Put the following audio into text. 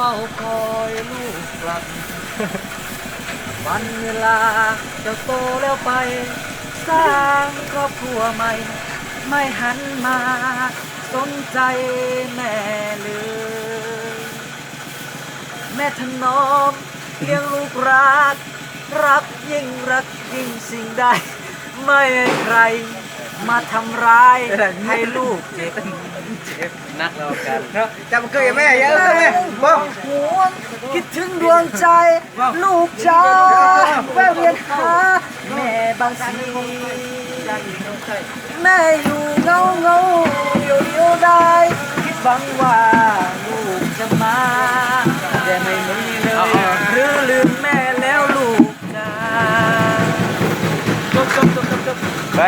ฝ้าคอยลูกกลับวันเวลาเจ้าโตแล้วไปสร้างครอบครัวใหม่ไม่หันมาสนใจแม่เลยแม่ถนอมเลี้ยงลูกรักยิ่งสิ่งใดไม่ให้ใครมาทำร้ายให้ลูกเจ็บนักเรากันเนาะ จำเคยแม่เยอะไหมบ้อง ห่วงคิดถึงดวงใจ ลูกจ้าแวะเวียนหาแม่บางทีแม่อยู่เงาเดียวได้คิดหวังว่าลูกจะมาแต่ไม่มีเลยหรือลืมแม่แล้วลูกจ้าจบ ไป